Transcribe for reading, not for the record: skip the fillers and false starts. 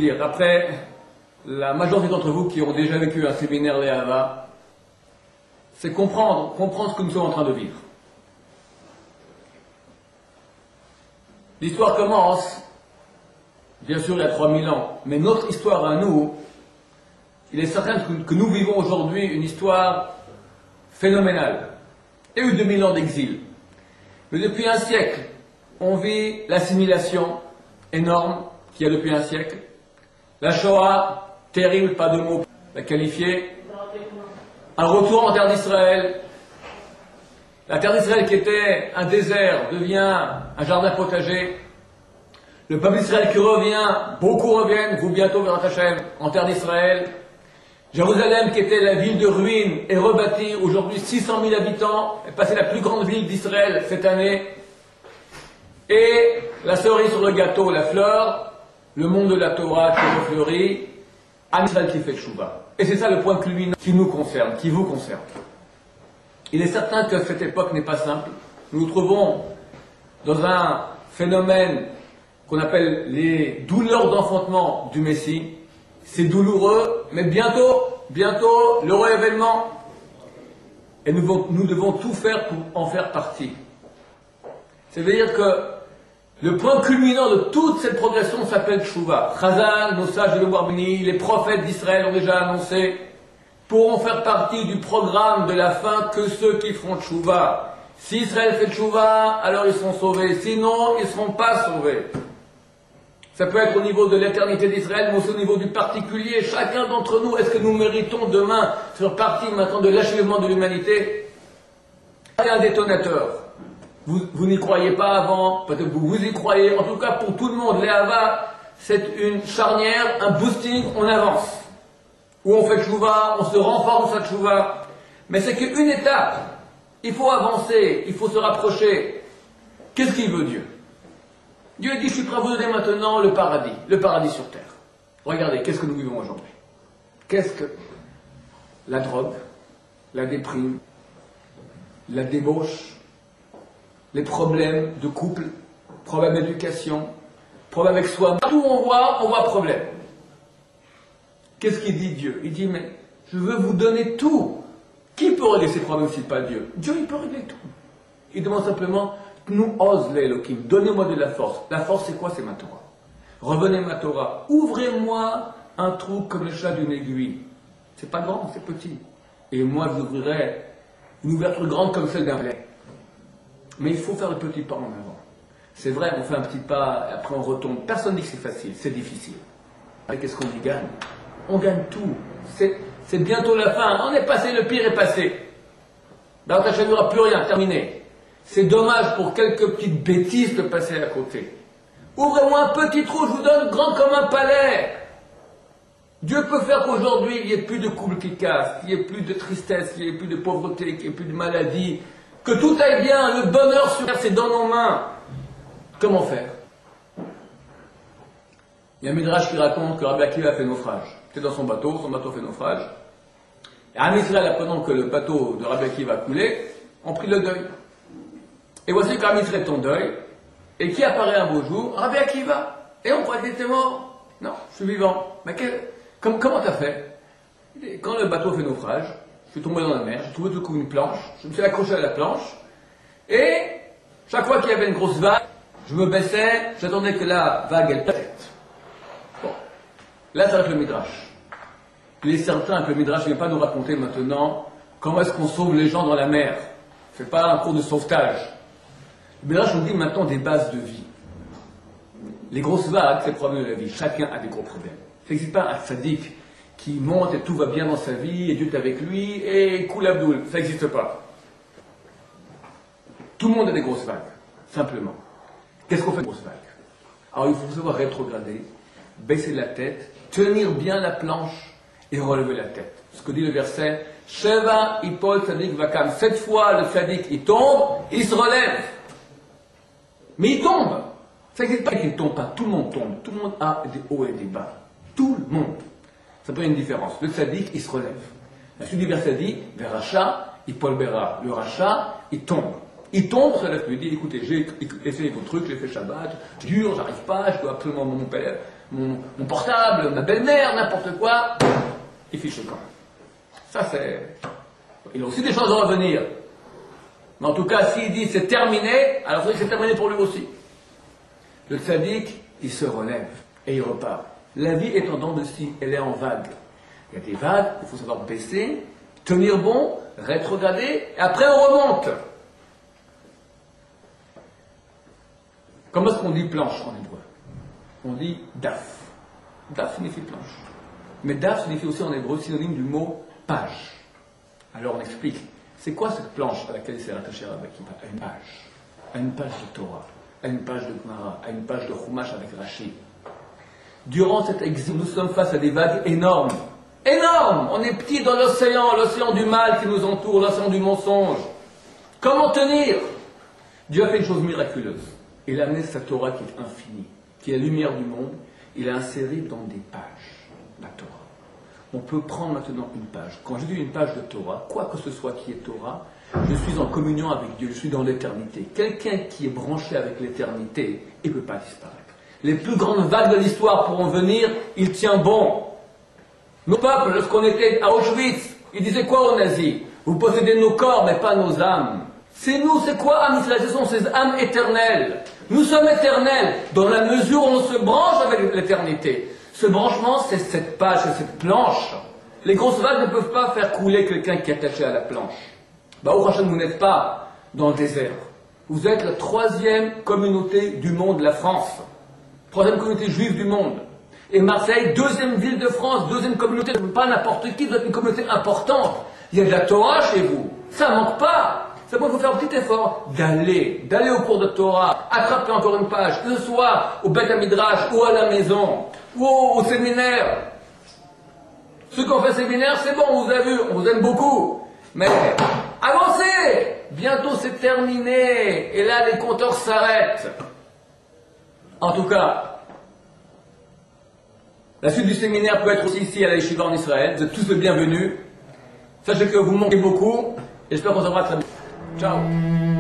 dire, après la majorité d'entre vous qui ont déjà vécu un séminaire Léava, c'est comprendre ce que nous sommes en train de vivre. L'histoire commence, bien sûr, il y a 3000 ans, mais notre histoire à nous, il est certain que nous vivons aujourd'hui une histoire phénoménale. Il y a eu 2000 ans d'exil. Mais depuis un siècle, on vit l'assimilation énorme qu'il y a depuis un siècle. La Shoah, terrible, pas de mots pour la qualifier. Un retour en terre d'Israël. La terre d'Israël qui était un désert devient un jardin potager. Le peuple d'Israël qui revient, beaucoup reviennent, vous bientôt vers Hachem, en terre d'Israël. Jérusalem qui était la ville de ruines est rebâtie, aujourd'hui 600 000 habitants, est passée la plus grande ville d'Israël cette année. Et la cerise sur le gâteau, la fleur, le monde de la Torah qui refleurit, un Israël qui fait Tchouva. Et c'est ça le point culminant qui nous concerne, qui vous concerne. Il est certain que cette époque n'est pas simple. Nous nous trouvons dans un phénomène qu'on appelle les douleurs d'enfantement du Messie. C'est douloureux, mais bientôt, l'heureux événement. Et nous devons tout faire pour en faire partie. C'est-à-dire que le point culminant de toute cette progression s'appelle Tchouva. Chazal, nos sages de l'Ouarbini, les prophètes d'Israël ont déjà annoncé, pourront faire partie du programme de la fin que ceux qui feront Tchouva. Si Israël fait Tchouva, alors ils seront sauvés. Sinon, ils ne seront pas sauvés. Ça peut être au niveau de l'éternité d'Israël, mais aussi au niveau du particulier. Chacun d'entre nous, est-ce que nous méritons demain faire partie maintenant de l'achèvement de l'humanité? C'est un détonateur. Vous n'y croyez pas avant, peut-être que vous y croyez. En tout cas, pour tout le monde, Léava, c'est une charnière, un boosting, on avance. Où on fait tchouva, on se renforce dans sa tchouva. Mais c'est qu'une étape. Il faut avancer, il faut se rapprocher. Qu'est-ce qu'il veut Dieu? Dieu dit, je suis prêt à vous donner maintenant le paradis sur terre. Regardez, qu'est-ce que nous vivons aujourd'hui? Qu'est-ce que la drogue, la déprime, la débauche, les problèmes de couple, problèmes d'éducation, problèmes avec soi. Partout où on voit problème. Qu'est-ce qu'il dit Dieu? Il dit, mais je veux vous donner tout. Qui peut régler ces problèmes si pas Dieu? Dieu, il peut régler tout. Il demande simplement, nous ose l'Elohim, donnez-moi de la force. La force, c'est quoi? C'est ma Torah. Revenez ma Torah. Ouvrez-moi un trou comme le chat d'une aiguille. C'est pas grand, c'est petit. Et moi, je ouvrirai une ouverture grande comme celle d'un blé. Mais il faut faire le petit pas en avant. C'est vrai, on fait un petit pas, après on retombe. Personne ne dit que c'est facile, c'est difficile. Et qu'est-ce qu'on y gagne? On gagne tout. C'est bientôt la fin. On est passé, le pire est passé. Dans ta chaîne, il n'y aura plus rien, terminé. C'est dommage pour quelques petites bêtises de passer à côté. Ouvrez-moi un petit trou, je vous donne grand comme un palais. Dieu peut faire qu'aujourd'hui, il n'y ait plus de couple qui casse, qu'il n'y ait plus de tristesse, qu'il n'y ait plus de pauvreté, qu'il n'y ait plus de maladie, que tout aille bien, le bonheur sur terre, c'est dans nos mains. Comment faire? Il y a un midrash qui raconte que Rabbi Akiva a fait naufrage. Il était dans son bateau fait naufrage. Et Am Israël, apprenant que le bateau de Rabbi Akiva a coulé, ont pris le deuil. Et voici qu'Am Israël est en deuil, et qui apparaît un beau jour? Rabbi Akiva. Et on croit qu'il était mort. Non, je suis vivant. Mais comment t'as fait? Quand le bateau fait naufrage, je suis tombé dans la mer, j'ai trouvé tout coup une planche, je me suis accroché à la planche, et chaque fois qu'il y avait une grosse vague, je me baissais, j'attendais que la vague elle pète. Bon, là ça va être le Midrash. Il est certain que le Midrash ne vient pas nous raconter maintenant comment est-ce qu'on sauve les gens dans la mer. C'est pas un cours de sauvetage. Le Midrash nous dit maintenant des bases de vie. Les grosses vagues, c'est le problème de la vie. Chacun a des gros problèmes. Ça n'existe pas un sadique qui monte et tout va bien dans sa vie, et Dieu est avec lui, et cool Abdoul. Ça n'existe pas. Tout le monde a des grosses vagues, simplement. Qu'est-ce qu'on fait de grosses vagues? Alors il faut savoir rétrograder, baisser la tête, tenir bien la planche et relever la tête. Ce que dit le verset, Sheva Ipol Tzadik Vakam. 7 fois le Tzadik il tombe, il se relève. Mais il tombe. Ça n'existe pas qu'il ne tombe pas, tout le monde tombe. Tout le monde a des hauts et des bas. Tout le monde. Ça peut être une différence. Le Tzadik, il se relève. La suite du verset dit, Veracha, Ipol Bera. Le Racha, il tombe. Il tombe, se lève plus, il dit, écoutez, j'ai essayé vos trucs, j'ai fait Shabbat, dur, j'arrive pas, je dois absolument mon père, mon portable, ma belle-mère, n'importe quoi, il fiche le camp. Ça c'est... Il a aussi des choses à revenir. Mais en tout cas, s'il dit c'est terminé, alors c'est terminé pour lui aussi. Le tzaddik, il se relève et il repart. La vie est en dents de scie, elle est en vague. Il y a des vagues, il faut savoir baisser, tenir bon, rétrograder, et après on remonte. Comment est-ce qu'on dit planche en hébreu? On dit daf. Daf signifie planche. Mais daf signifie aussi en hébreu synonyme du mot page. Alors on explique. C'est quoi cette planche à laquelle il s'est rattaché Rabbi Akiva? À une page. À une page de Torah. À une page de Gemara. À une page de Chumash avec Rashi. Durant cet exil, nous sommes face à des vagues énormes. Énormes! On est petits dans l'océan du mal qui nous entoure, l'océan du mensonge. Comment tenir? Dieu a fait une chose miraculeuse. Il a amené sa Torah qui est infinie, qui est la lumière du monde. Il a inséré dans des pages la Torah. On peut prendre maintenant une page. Quand je dis une page de Torah, quoi que ce soit qui est Torah, je suis en communion avec Dieu, je suis dans l'éternité. Quelqu'un qui est branché avec l'éternité, il ne peut pas disparaître. Les plus grandes vagues de l'histoire pourront venir, il tient bon. Nos peuples, lorsqu'on était à Auschwitz, ils disaient quoi aux nazis? Vous possédez nos corps, mais pas nos âmes. C'est nous, c'est quoi âme Israël? Ce sont ces âmes éternelles. Nous sommes éternels, dans la mesure où on se branche avec l'éternité. Ce branchement, c'est cette page, c'est cette planche. Les grosses vagues ne peuvent pas faire couler quelqu'un qui est attaché à la planche. Au Hachem, vous n'êtes pas dans le désert. Vous êtes la 3e communauté du monde, la France. 3e communauté juive du monde. Et Marseille, 2e ville de France, 2e communauté, pas n'importe qui, vous êtes une communauté importante. Il y a de la Torah chez vous. Ça ne manque pas. Ça peut vous faire un petit effort d'aller au cours de Torah, attraper encore une page, que ce soit au Beth Midrash ou à la maison, ou au séminaire. Ceux qui ont fait séminaire, c'est bon, on vous a vu, on vous aime beaucoup. Mais avancez! Bientôt c'est terminé. Et là, les compteurs s'arrêtent. En tout cas, la suite du séminaire peut être aussi ici à la Yeshiva en Israël. Vous êtes tous les bienvenus. Sachez que vous manquez beaucoup. Et j'espère qu'on se revoit très bientôt. Ciao!